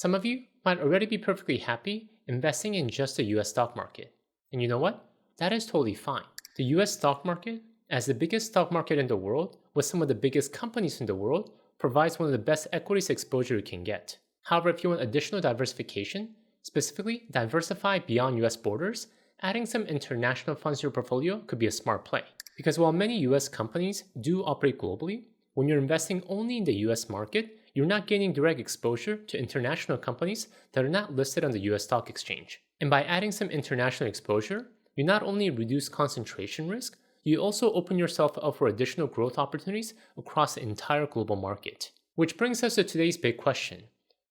Some of you might already be perfectly happy investing in just the US stock market. And you know what? That is totally fine. The US stock market, as the biggest stock market in the world with some of the biggest companies in the world, provides one of the best equities exposure you can get. However, if you want additional diversification, specifically diversify beyond US borders, adding some international funds to your portfolio could be a smart play. Because while many US companies do operate globally, when you're investing only in the US market, you're not gaining direct exposure to international companies that are not listed on the US stock exchange. And by adding some international exposure, you not only reduce concentration risk, you also open yourself up for additional growth opportunities across the entire global market. Which brings us to today's big question.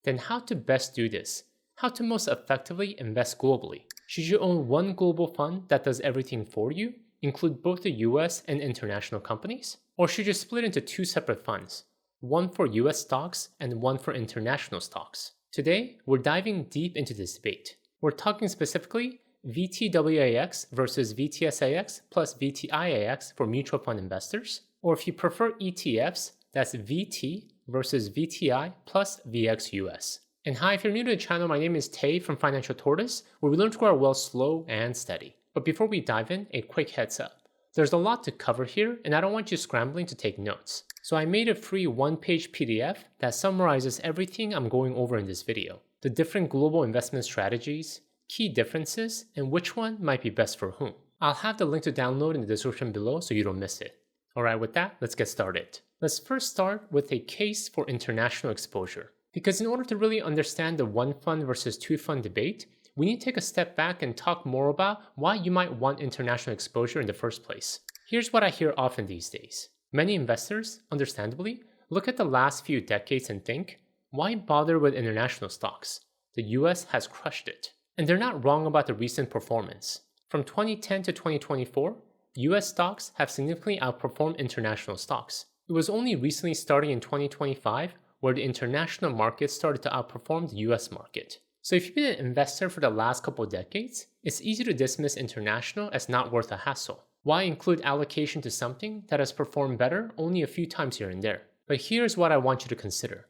Then how to best do this? How to most effectively invest globally? Should you own one global fund that does everything for you, include both the US and international companies? Or should you split into two separate funds, one for US stocks and one for international stocks? Today, we're diving deep into this debate. We're talking specifically VTWAX versus VTSAX plus VTIAX for mutual fund investors, or if you prefer ETFs, that's VT versus VTI plus VXUS. And hi, if you're new to the channel, my name is Tay from Financial Tortoise, where we learn to grow our wealth slow and steady. But before we dive in, a quick heads up. There's a lot to cover here, and I don't want you scrambling to take notes. So I made a free one-page PDF that summarizes everything I'm going over in this video. The different global investment strategies, key differences, and which one might be best for whom. I'll have the link to download in the description below so you don't miss it. Alright, with that, let's get started. Let's first start with a case for international exposure. Because in order to really understand the one fund versus two fund debate, we need to take a step back and talk more about why you might want international exposure in the first place. Here's what I hear often these days. Many investors, understandably, look at the last few decades and think, why bother with international stocks? The US has crushed it. And they're not wrong about the recent performance. From 2010 to 2024, US stocks have significantly outperformed international stocks. It was only recently starting in 2025 where the international market started to outperform the US market. So if you've been an investor for the last couple of decades, it's easy to dismiss international as not worth a hassle. Why include allocation to something that has performed better only a few times here and there? But here's what I want you to consider.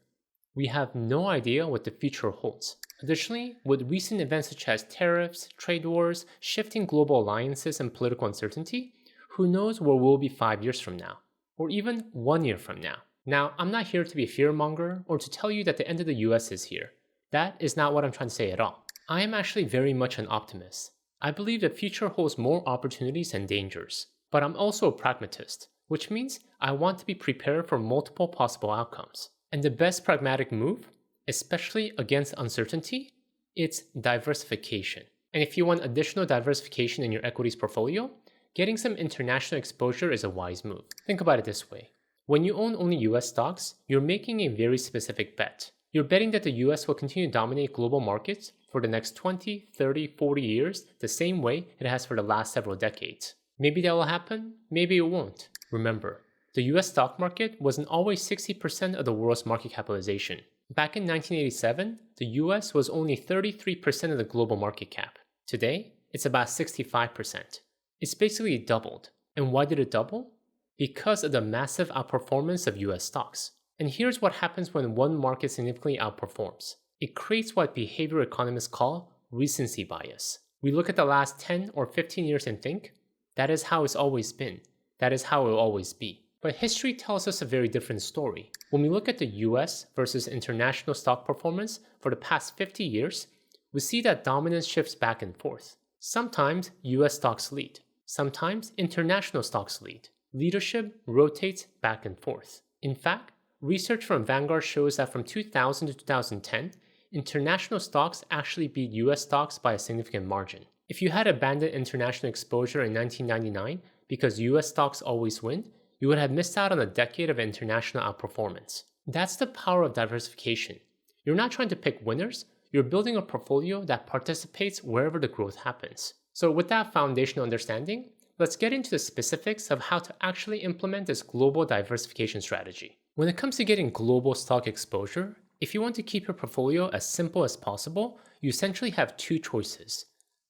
We have no idea what the future holds. Additionally, with recent events such as tariffs, trade wars, shifting global alliances, and political uncertainty, who knows where we'll be 5 years from now, or even 1 year from now. Now, I'm not here to be a fearmonger or to tell you that the end of the US is here. That is not what I'm trying to say at all. I am actually very much an optimist. I believe the future holds more opportunities and dangers. But I'm also a pragmatist, which means I want to be prepared for multiple possible outcomes. And the best pragmatic move, especially against uncertainty, it's diversification. And if you want additional diversification in your equities portfolio, getting some international exposure is a wise move. Think about it this way. When you own only US stocks, you're making a very specific bet. You're betting that the US will continue to dominate global markets for the next 20, 30, 40 years the same way it has for the last several decades. Maybe that will happen, maybe it won't. Remember, the US stock market wasn't always 60% of the world's market capitalization. Back in 1987, the US was only 33% of the global market cap. Today, it's about 65%. It's basically doubled. And why did it double? Because of the massive outperformance of US stocks. And here's what happens when one market significantly outperforms. It creates what behavioral economists call recency bias. We look at the last 10 or 15 years and think, that is how it's always been. That is how it will always be. But history tells us a very different story. When we look at the US versus international stock performance for the past 50 years, we see that dominance shifts back and forth. Sometimes US stocks lead. Sometimes international stocks lead. Leadership rotates back and forth. In fact, research from Vanguard shows that from 2000 to 2010, international stocks actually beat US stocks by a significant margin. If you had abandoned international exposure in 1999 because US stocks always win, you would have missed out on a decade of international outperformance. That's the power of diversification. You're not trying to pick winners, you're building a portfolio that participates wherever the growth happens. So with that foundational understanding, let's get into the specifics of how to actually implement this global diversification strategy. When it comes to getting global stock exposure, if you want to keep your portfolio as simple as possible, you essentially have two choices,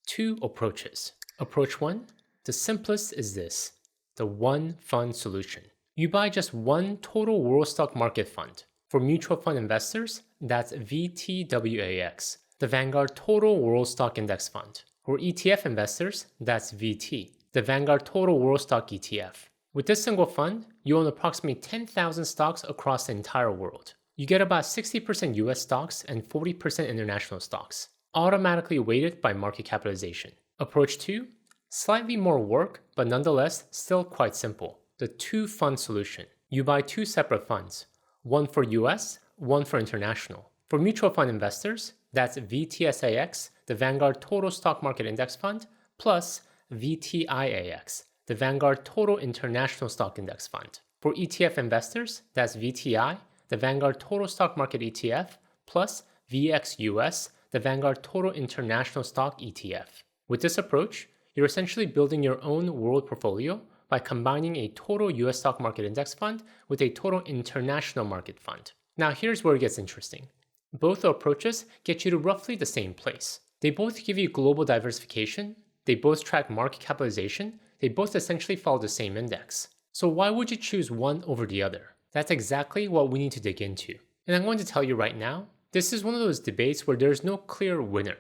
two approaches. Approach one, the simplest is this, the one fund solution. You buy just one total world stock market fund. For mutual fund investors, that's VTWAX, the Vanguard Total World Stock Index Fund. For ETF investors, that's VT, the Vanguard Total World Stock ETF. With this single fund, you own approximately 10,000 stocks across the entire world. You get about 60% US stocks and 40% international stocks, automatically weighted by market capitalization. Approach 2, slightly more work, but nonetheless still quite simple. The two-fund solution. You buy two separate funds, one for US, one for international. For mutual fund investors, that's VTSAX, the Vanguard Total Stock Market Index Fund, plus VTIAX, the Vanguard Total International Stock Index Fund. For ETF investors, that's VTI, the Vanguard Total Stock Market ETF, plus VXUS, the Vanguard Total International Stock ETF. With this approach, you're essentially building your own world portfolio by combining a total US stock market index fund with a total international market fund. Now here's where it gets interesting. Both approaches get you to roughly the same place. They both give you global diversification, they both track market capitalization, they both essentially follow the same index. So why would you choose one over the other? That's exactly what we need to dig into. And I'm going to tell you right now, this is one of those debates where there's no clear winner.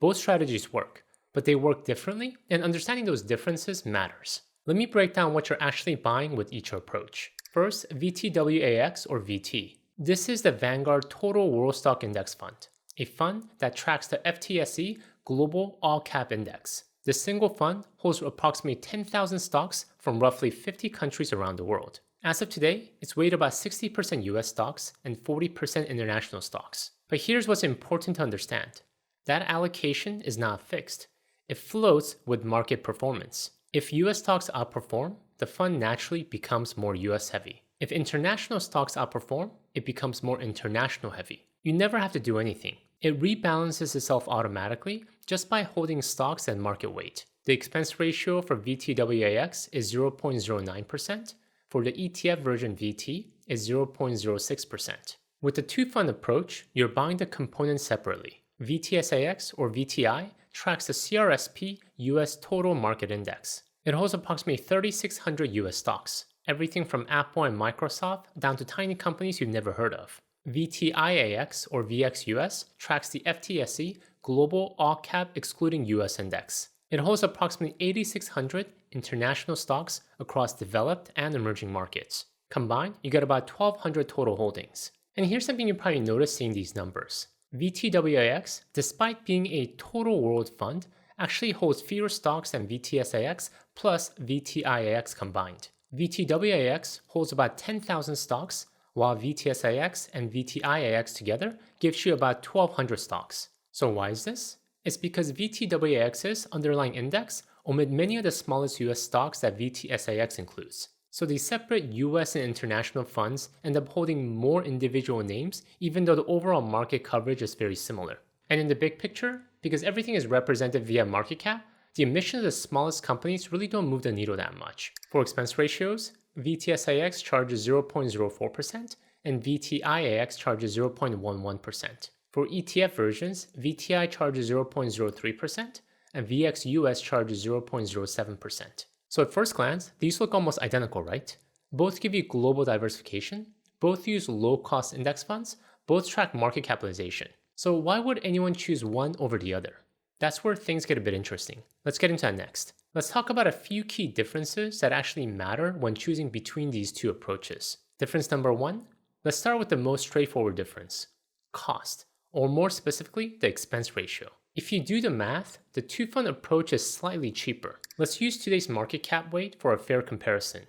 Both strategies work, but they work differently, and understanding those differences matters. Let me break down what you're actually buying with each approach. First, VTWAX or VT. This is the Vanguard Total World Stock Index Fund, a fund that tracks the FTSE Global All Cap Index. This single fund holds approximately 10,000 stocks from roughly 50 countries around the world. As of today, it's weighted about 60% US stocks and 40% international stocks. But here's what's important to understand. That allocation is not fixed. It floats with market performance. If US stocks outperform, the fund naturally becomes more US heavy. If international stocks outperform, it becomes more international heavy. You never have to do anything. It rebalances itself automatically just by holding stocks at market weight. The expense ratio for VTWAX is 0.09%. For the ETF version VT is 0.06%. With the two-fund approach, you're buying the components separately. VTSAX or VTI tracks the CRSP US Total Market Index. It holds approximately 3,600 US stocks, everything from Apple and Microsoft down to tiny companies you've never heard of. VTIAX or VXUS tracks the FTSE Global All Cap Excluding US Index. It holds approximately 8,600 international stocks across developed and emerging markets. Combined, you get about 1,200 total holdings. And here's something you probably noticed seeing these numbers. VTWAX, despite being a total world fund, actually holds fewer stocks than VTSAX plus VTIAX combined. VTWAX holds about 10,000 stocks, while VTSAX and VTIAX together gives you about 1,200 stocks. So why is this? It's because VTWAX's underlying index omit many of the smallest US stocks that VTSAX includes. So these separate US and international funds end up holding more individual names even though the overall market coverage is very similar. And in the big picture, because everything is represented via market cap, the emissions of the smallest companies really don't move the needle that much. For expense ratios, VTSAX charges 0.04% and VTIAX charges 0.11%. For ETF versions, VTI charges 0.03% and VXUS charges 0.07%. So at first glance, these look almost identical, right? Both give you global diversification, both use low-cost index funds, both track market capitalization. So why would anyone choose one over the other? That's where things get a bit interesting. Let's get into that next. Let's talk about a few key differences that actually matter when choosing between these two approaches. Difference number one, let's start with the most straightforward difference, cost, or more specifically, the expense ratio. If you do the math, the two-fund approach is slightly cheaper. Let's use today's market cap weight for a fair comparison.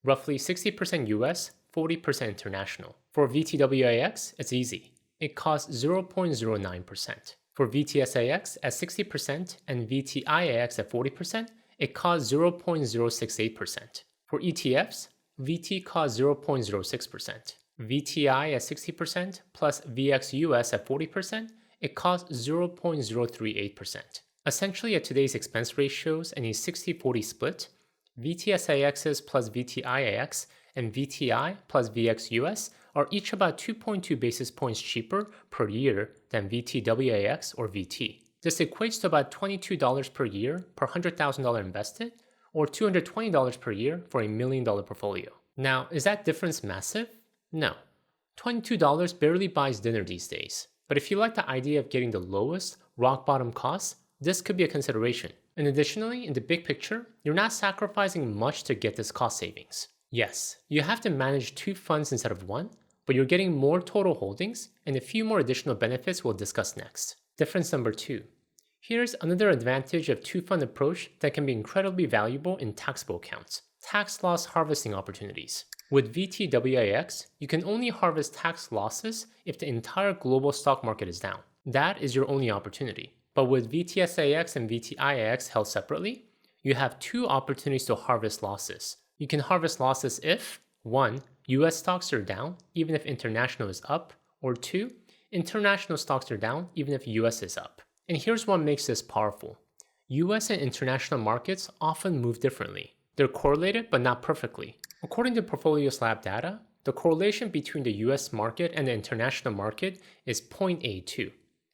Roughly 60% US, 40% international. For VTWAX, it's easy. It costs 0.09%. For VTSAX at 60% and VTIAX at 40%, it costs 0.068%. For ETFs, VT costs 0.06%. VTI at 60% plus VXUS at 40%, it costs 0.038%. Essentially, at today's expense ratios and a 60-40 split, VTSAXs plus VTIAX and VTI plus VXUS are each about 2.2 basis points cheaper per year than VTWAX or VT. This equates to about $22 per year per $100,000 invested, or $220 per year for a $1 million portfolio. Now, is that difference massive? No. $22 barely buys dinner these days. But if you like the idea of getting the lowest, rock bottom costs, this could be a consideration. And additionally, in the big picture, you're not sacrificing much to get this cost savings. Yes, you have to manage 2 funds instead of 1, but you're getting more total holdings and a few more additional benefits we'll discuss next. Difference number 2. Here's another advantage of 2-fund approach that can be incredibly valuable in taxable accounts: tax loss harvesting opportunities. With VTWAX, you can only harvest tax losses if the entire global stock market is down. That is your only opportunity. But with VTSAX and VTIAX held separately, you have 2 opportunities to harvest losses. You can harvest losses if 1. US stocks are down even if international is up, or 2. International stocks are down even if US is up. And here's what makes this powerful. US and international markets often move differently. They're correlated but not perfectly. According to Portfolios Lab data, the correlation between the US market and the international market is 0.82.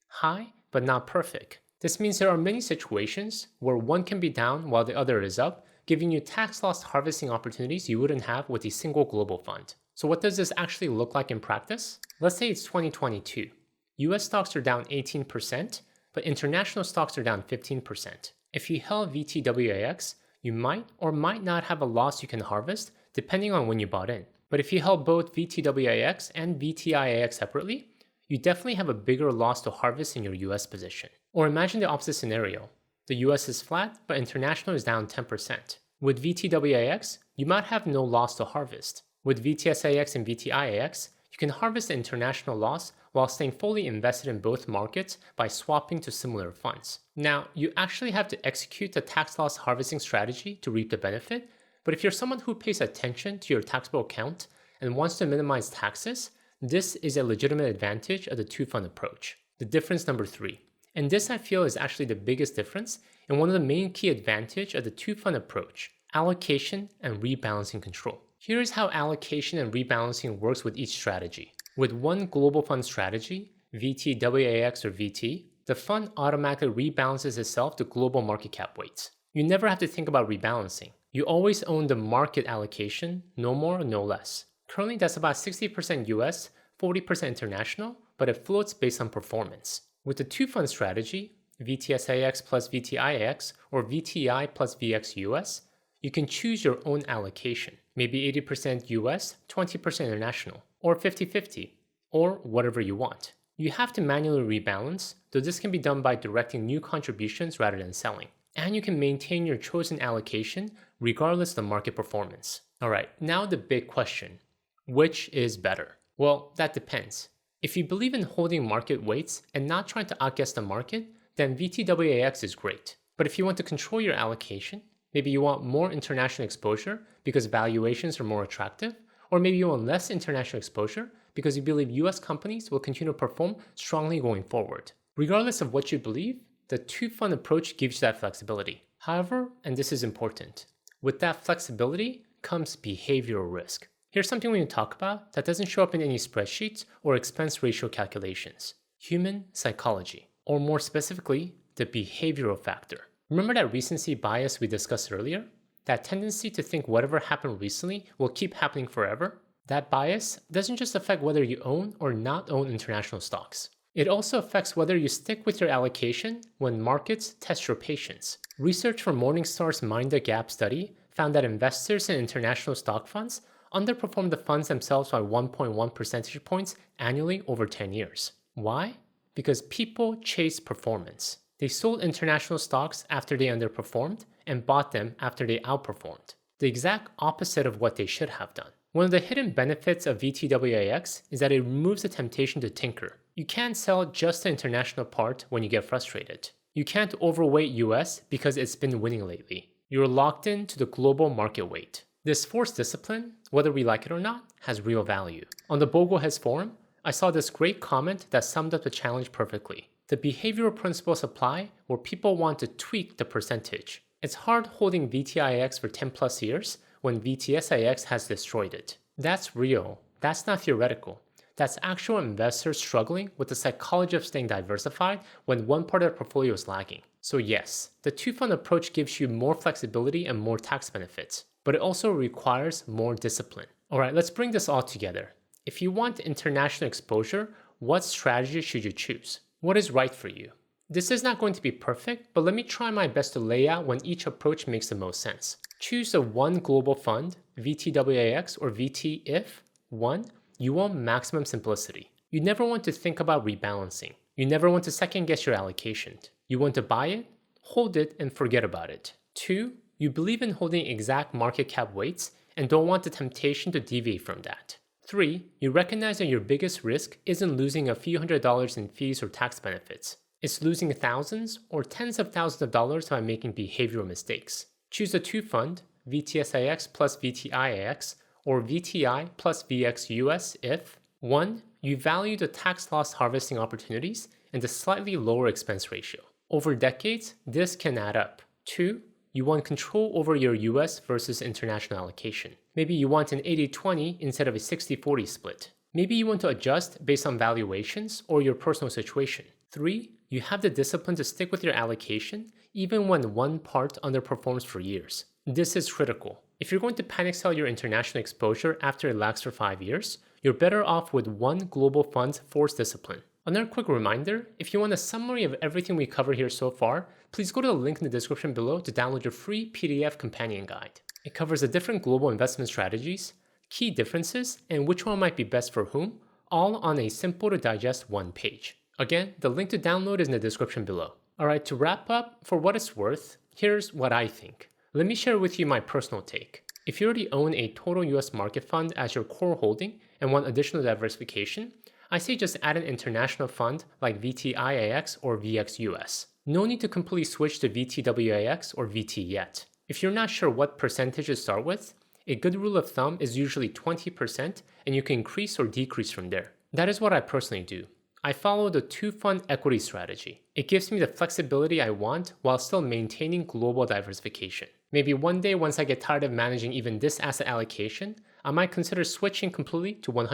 High, but not perfect. This means there are many situations where one can be down while the other is up, giving you tax loss harvesting opportunities you wouldn't have with a single global fund. So what does this actually look like in practice? Let's say it's 2022. US stocks are down 18%, but international stocks are down 15%. If you held VTWAX, you might or might not have a loss you can harvest depending on when you bought in. But if you held both VTWAX and VTIAX separately, you definitely have a bigger loss to harvest in your US position. Or imagine the opposite scenario. The US is flat, but international is down 10%. With VTWAX, you might have no loss to harvest. With VTSAX and VTIAX, you can harvest the international loss while staying fully invested in both markets by swapping to similar funds. Now, you actually have to execute the tax loss harvesting strategy to reap the benefit, but if you're someone who pays attention to your taxable account and wants to minimize taxes, this is a legitimate advantage of the 2-fund approach. The difference number 3. And this I feel is actually the biggest difference and one of the main key advantages of the 2-fund approach: allocation and rebalancing control. Here's how allocation and rebalancing works with each strategy. With one global fund strategy, VTWAX or VT, the fund automatically rebalances itself to global market cap weights. You never have to think about rebalancing. You always own the market allocation, no more, no less. Currently, that's about 60% US, 40% international, but it floats based on performance. With the 2-fund strategy, VTSAX plus VTIAX or VTI plus VX US, you can choose your own allocation, maybe 80% US, 20% international, or 50-50, or whatever you want. You have to manually rebalance, though this can be done by directing new contributions rather than selling. And you can maintain your chosen allocation regardless of the market performance. Alright, now the big question. Which is better? Well, that depends. If you believe in holding market weights and not trying to outguess the market, then VTWAX is great. But if you want to control your allocation, maybe you want more international exposure because valuations are more attractive, or maybe you want less international exposure because you believe US companies will continue to perform strongly going forward. Regardless of what you believe, the 2-fund approach gives you that flexibility. However, and this is important, with that flexibility comes behavioral risk. Here's something we need to talk about that doesn't show up in any spreadsheets or expense ratio calculations: human psychology, or more specifically, the behavioral factor. Remember that recency bias we discussed earlier? That tendency to think whatever happened recently will keep happening forever? That bias doesn't just affect whether you own or not own international stocks. It also affects whether you stick with your allocation when markets test your patience. Research from Morningstar's Mind the Gap study found that investors in international stock funds underperformed the funds themselves by 1.1 percentage points annually over 10 years. Why? Because people chase performance. They sold international stocks after they underperformed and bought them after they outperformed. The exact opposite of what they should have done. One of the hidden benefits of VTWAX is that it removes the temptation to tinker. You can't sell just the international part when you get frustrated. You can't overweight US because it's been winning lately. You're locked into the global market weight. This forced discipline, whether we like it or not, has real value. On the Bogleheads forum, I saw this great comment that summed up the challenge perfectly. The behavioral principles apply where people want to tweak the percentage. It's hard holding VTIAX for 10 plus years when VTSAX has destroyed it. That's real. That's not theoretical. That's actual investors struggling with the psychology of staying diversified when one part of their portfolio is lagging. So yes, the 2-fund approach gives you more flexibility and more tax benefits, but it also requires more discipline. Alright, let's bring this all together. If you want international exposure, what strategy should you choose? What is right for you? This is not going to be perfect, but let me try my best to lay out when each approach makes the most sense. Choose the one global fund, VTWAX or VT if 1. You want maximum simplicity. You never want to think about rebalancing. You never want to second guess your allocation. You want to buy it, hold it, and forget about it. 2. You believe in holding exact market cap weights and don't want the temptation to deviate from that. 3. You recognize that your biggest risk isn't losing a few $100s in fees or tax benefits. It's losing thousands or tens of thousands of dollars by making behavioral mistakes. Choose a 2 fund, VTSAX plus VTIAX, or VTI plus VXUS if 1. You value the tax loss harvesting opportunities and the slightly lower expense ratio. Over decades, this can add up. 2. You want control over your US versus international allocation. Maybe you want an 80-20 instead of a 60-40 split. Maybe you want to adjust based on valuations or your personal situation. 3. You have the discipline to stick with your allocation even when one part underperforms for years. This is critical. If you're going to panic sell your international exposure after it lags for 5 years, you're better off with one global fund's forced discipline. Another quick reminder, if you want a summary of everything we covered here so far, please go to the link in the description below to download your free PDF companion guide. It covers the different global investment strategies, key differences, and which one might be best for whom, all on a simple to digest one page. Again, the link to download is in the description below. Alright, to wrap up, for what it's worth, here's what I think. Let me share with you my personal take. If you already own a total US market fund as your core holding and want additional diversification, I say just add an international fund like VTIAX or VXUS. No need to completely switch to VTWAX or VT yet. If you're not sure what percentage to start with, a good rule of thumb is usually 20% and you can increase or decrease from there. That is what I personally do. I follow the 2-fund equity strategy. It gives me the flexibility I want while still maintaining global diversification. Maybe one day once I get tired of managing even this asset allocation, I might consider switching completely to 100%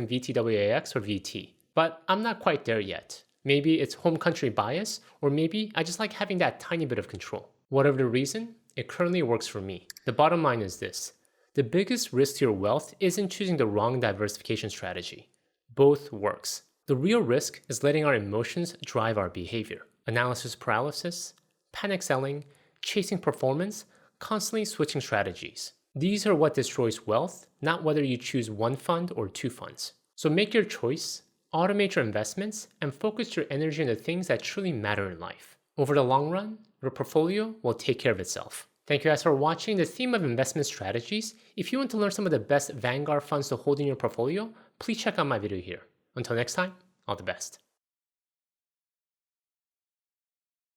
VTWAX or VT. But I'm not quite there yet. Maybe it's home country bias, or maybe I just like having that tiny bit of control. Whatever the reason, it currently works for me. The bottom line is this. The biggest risk to your wealth isn't choosing the wrong diversification strategy. Both works. The real risk is letting our emotions drive our behavior. Analysis paralysis, panic selling, chasing performance, constantly switching strategies. These are what destroys wealth, not whether you choose one fund or 2 funds. So make your choice, automate your investments, and focus your energy on the things that truly matter in life. Over the long run, your portfolio will take care of itself. Thank you guys for watching the theme of investment strategies. If you want to learn some of the best Vanguard funds to hold in your portfolio, please check out my video here. Until next time, all the best.